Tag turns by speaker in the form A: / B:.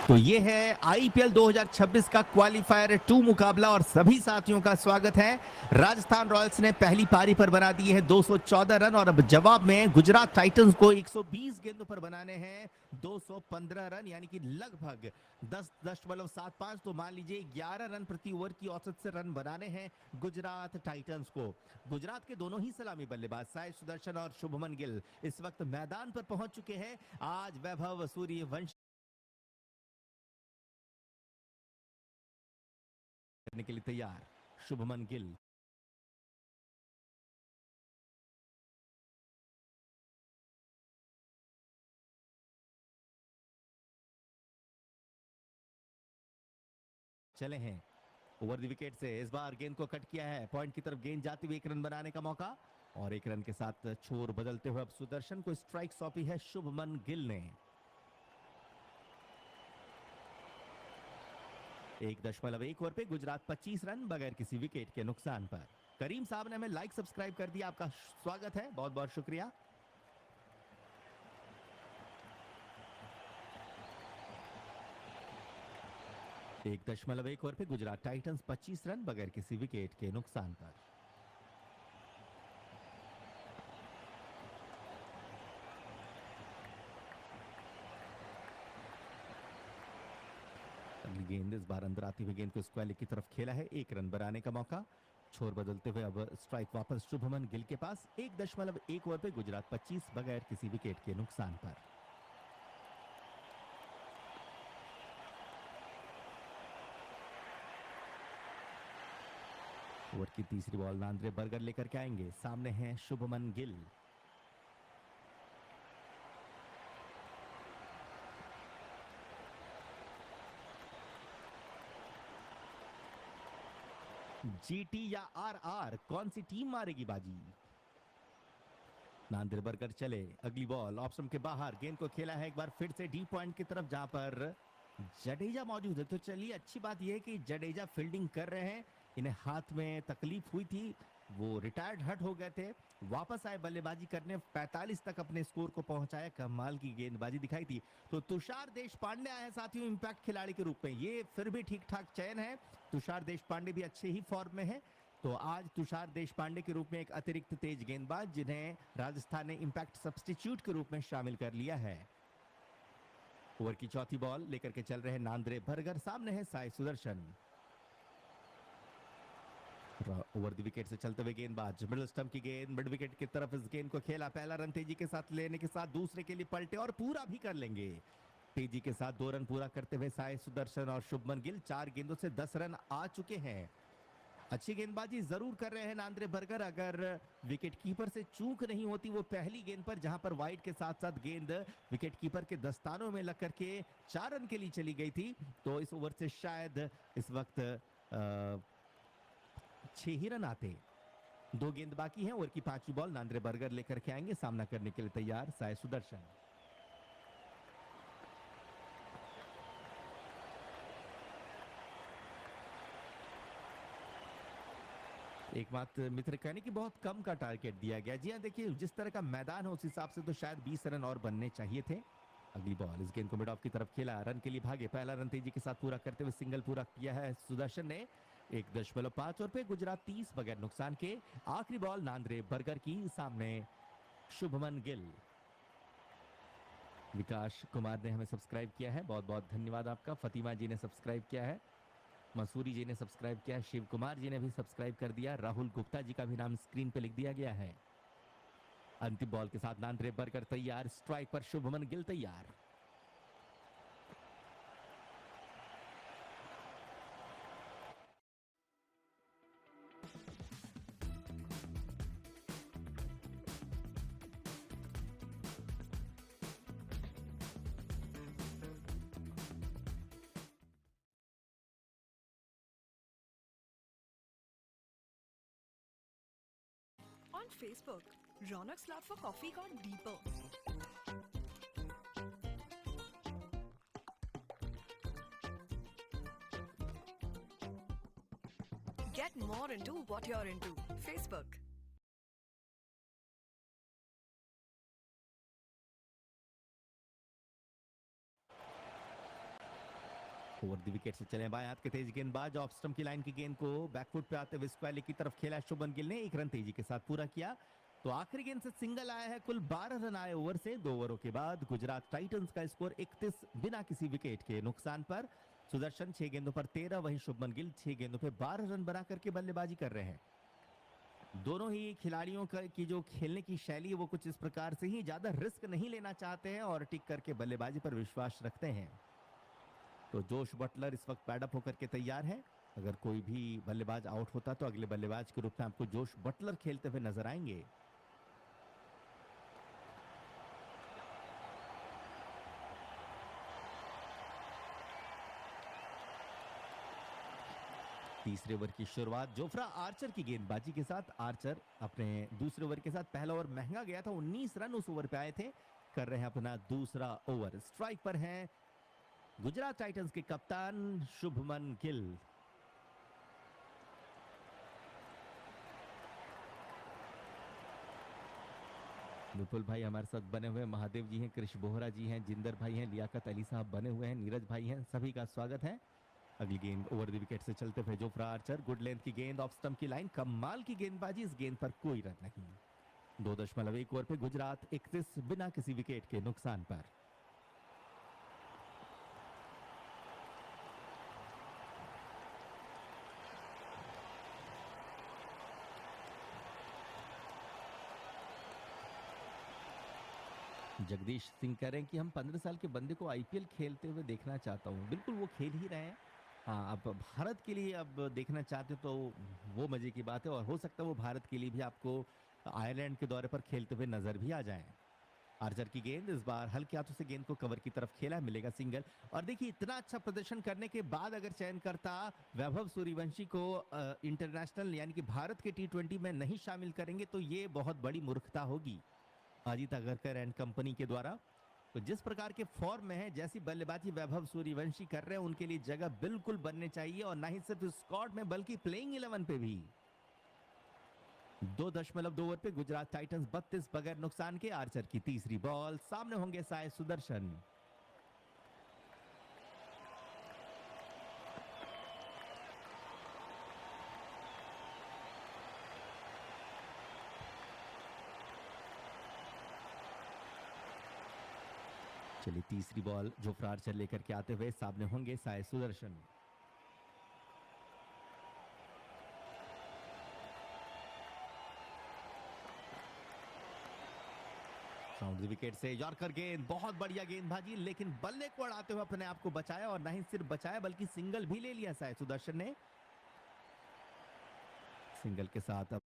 A: तो ये है आईपीएल 2026 का क्वालिफायर 2 मुकाबला और सभी साथियों का स्वागत है। राजस्थान रॉयल्स ने पहली पारी पर बना दिए हैं 214 रन और अब जवाब में गुजरात टाइटंस को 120 गेंदों पर बनाने हैं 215 रन, यानी कि लगभग 10.75, तो मान लीजिए 11 रन प्रति ओवर की औसत से रन बनाने हैं गुजरात टाइटंस को। गुजरात के दोनों ही सलामी बल्लेबाज साई सुदर्शन और शुभमन गिल इस वक्त मैदान पर पहुंच चुके हैं। आज वैभव सूर्यवंशी करने के लिए तैयार। शुभमन गिल चले हैं ओवर द विकेट से। इस बार गेंद को कट किया है, पॉइंट की तरफ गेंद जाती हुई 1 रन बनाने का मौका और 1 रन के साथ छोर बदलते हुए अब सुदर्शन को स्ट्राइक सौंपी है शुभमन गिल ने। 1.1 ओवर पे गुजरात 25 रन बगैर किसी विकेट के नुकसान पर। करीम साहब ने हमें लाइक सब्सक्राइब कर दिया, आपका स्वागत है, बहुत बहुत शुक्रिया। 1.1 ओवर पे गुजरात टाइटंस 25 रन बगैर किसी विकेट के नुकसान पर। अगली गेंद इस बार अंदर आती हुई गेंद को स्क्वायर लेग की तरफ खेला है, 1 रन बनाने का मौका। छोर बदलते हुए अब स्ट्राइक वापस शुभमन गिल के पास। 1.1 ओवर पे गुजरात 25 बगैर किसी विकेट के नुकसान पर। ओवर की तीसरी बॉल नांद्रे बर्गर लेकर के आएंगे, सामने हैं शुभमन गिल। जीटी या आरआर, कौन सी टीम मारेगी बाजी? नांद्रे बर्गर चले, अगली बॉल ऑप्शन के बाहर, गेंद को खेला है एक बार फिर से डी पॉइंट की तरफ जहां पर जडेजा मौजूद है। तो चलिए, अच्छी बात यह है कि जडेजा फील्डिंग कर रहे हैं। इन्हें हाथ में तकलीफ हुई थी, वो रिटायर्ड हट हो गए थे, वापस आए बल्लेबाजी करने, 45 तक अपने स्कोर को पहुंचाया, कमाल की गेंदबाजी दिखाई थी। तो तुषार देशपांडे आए साथियों इम्पैक्ट खिलाड़ी के रूप में, ये फिर भी ठीक ठाक चयन है। तुषार देशपांडे भी अच्छे ही फॉर्म में है। तो आज तुषार देशपांडे के रूप में एक अतिरिक्त तेज गेंदबाज, जिन्हें राजस्थान ने इंपैक्ट सब्स्टिट्यूट के रूप में शामिल कर लिया है। ओवर की चौथी बॉल लेकर के चल रहे हैं नांद्रे बर्गर, सामने है Sai Sudarshan. Over the wicket से चलते हुए गेंदबाज, मिडिल स्टंप की गेंद मिड विकेट की तरफ, इस गेंद को खेला, पहला रन तेजी के साथ लेने के साथ दूसरे के लिए पलटे और पूरा भी कर लेंगे। तेजी के साथ 2 रन पूरा करते हुए साई सुदर्शन और शुभमन गिल 4 गेंदों से 10 रन आ चुके हैं। अच्छी गेंदबाजी जरूर कर रहे हैं नांद्रे बर्गर। अगर विकेट कीपर से चूक नहीं होती वो पहली गेंद पर, जहां पर वाइड के साथ साथ गेंद विकेट कीपर के दस्तानों में लग करके 4 रन के लिए चली गई थी, तो इस ओवर से शायद इस वक्त 6 ही रन आते। 2 गेंद बाकी हैं। ओवर की 5वीं बॉल नांद्रे बर्गर लेकर के आएंगे, सामना करने के लिए तैयार साई सुदर्शन। एकमात्र मित्र कहने की बहुत कम का टारगेट दिया गया। जी हाँ, देखिए जिस तरह का मैदान है उस हिसाब से तो शायद 20 रन और बनने चाहिए थे। अगली बॉल, इस गेंद को मिड ऑफ की तरफ खेला, रन के लिए भागे, पहला रन तेजी के साथ पूरा करते हुए सिंगल पूरा किया है सुदर्शन ने। 1.5 ओवर पे गुजरात 30 बगैर नुकसान के। आखिरी बॉल नांद्रे बर्गर की, सामने शुभमन गिल। विकास कुमार ने हमें सब्सक्राइब किया है, बहुत बहुत धन्यवाद आपका। फतिमा जी ने सब्सक्राइब किया है, मसूरी जी ने सब्सक्राइब किया, शिव कुमार जी ने भी सब्सक्राइब कर दिया, राहुल गुप्ता जी का भी नाम स्क्रीन पे लिख दिया गया है। अंतिम बॉल के साथ नांद्रे बर्गर तैयार, स्ट्राइक पर शुभमन गिल तैयार।
B: On Facebook, Ronak's love for coffee got deeper. Get more into what you're into. Facebook.
A: Over the wicket से चले बाएं हाथ के तेज गेंदबाज ऑफ स्टंप की लाइन की गेंद को बैकफुट पे आते हुए स्क्वायर की तरफ खेला शुभमन गिल ने, 1 रन तेजी के साथ पूरा किया। तो आखिरी गेंद से सिंगल आया है, कुल 12 रन आए ओवर से। 2 ओवरों के बाद गुजरात टाइटंस का स्कोर 31 बिना किसी विकेट के नुकसान पर। सुदर्शन 6 गेंदों पर 13, वहीं शुभमन गिल 6 गेंदों पर 12 रन बना करके बल्लेबाजी कर रहे हैं। दोनों ही खिलाड़ियों की जो खेलने की शैली है वो कुछ इस प्रकार से ही, ज्यादा रिस्क नहीं लेना चाहते हैं और टिक करके बल्लेबाजी पर विश्वास रखते हैं। तो जोश बटलर इस वक्त पैडअप होकर के तैयार है। अगर कोई भी बल्लेबाज आउट होता तो अगले बल्लेबाज के रूप में आपको जोश बटलर खेलते हुए नजर आएंगे। तीसरे ओवर की शुरुआत जोफ्रा आर्चर की गेंदबाजी के साथ। आर्चर अपने दूसरे ओवर के साथ, पहला ओवर महंगा गया था, 19 रन उस ओवर पे आए थे। कर रहे हैं अपना दूसरा ओवर। स्ट्राइक पर हैं गुजरात टाइटंस के कप्तान शुभमन गिल। विपुल भाई हमारे साथ बने हुए, महादेव जी हैं, कृष्ण बोहरा जी हैं, जिंदर भाई हैं, लियाकत अली साहब बने हुए हैं, नीरज भाई हैं, सभी का स्वागत है। अगली गेंद ओवर द विकेट से चलते हुए जोफ्रा आर्चर, गुड लेंथ की गेंद ऑफ स्टंप की लाइन, कमाल की गेंदबाजी, इस गेंद पर कोई रन नहीं। 2.1 ओवर पे गुजरात 31 बिना किसी विकेट के नुकसान पर। जगदीश सिंह कह रहे हैं कि हम 15 साल के बंदे को आईपीएल खेलते हुए देखना चाहता हूं। बिल्कुल वो खेल ही रहे हैं। हाँ, अब भारत के लिए अब देखना चाहते हो तो वो मजे की बात है, और हो सकता है वो भारत के लिए भी आपको आयरलैंड के दौरे पर खेलते हुए नजर भी आ जाएं। आर्चर की गेंद इस बार हल्के हाथों से गेंद को कवर की तरफ खेला, मिलेगा सिंगल। और देखिए इतना अच्छा प्रदर्शन करने के बाद अगर चयन करता वैभव सूर्यवंशी को इंटरनेशनल यानी कि भारत के T20 में नहीं शामिल करेंगे तो ये बहुत बड़ी मूर्खता होगी अजीत अगरकर एंड कंपनी के द्वारा। तो जिस प्रकार के फॉर्म में है, जैसी बल्लेबाजी वैभव सूर्यवंशी कर रहे हैं, उनके लिए जगह बिल्कुल बनने चाहिए, और ना ही सिर्फ स्क्वाड में बल्कि प्लेइंग 11 पे भी। 2.2 ओवर पे गुजरात टाइटंस 32 बगैर नुकसान के। आर्चर की तीसरी बॉल, सामने होंगे साय सुदर्शन। चलिए तीसरी बॉल जोफ्रा आर्चर लेकर के आते हुए, सामने होंगे साय सुदर्शन। साउंड विकेट से यॉर्कर गेंद, बहुत बढ़िया गेंदबाजी, लेकिन बल्ले को अड़ाते हुए अपने आप को बचाया, और नहीं सिर्फ बचाया बल्कि सिंगल भी ले लिया साय सुदर्शन ने। सिंगल के साथ अब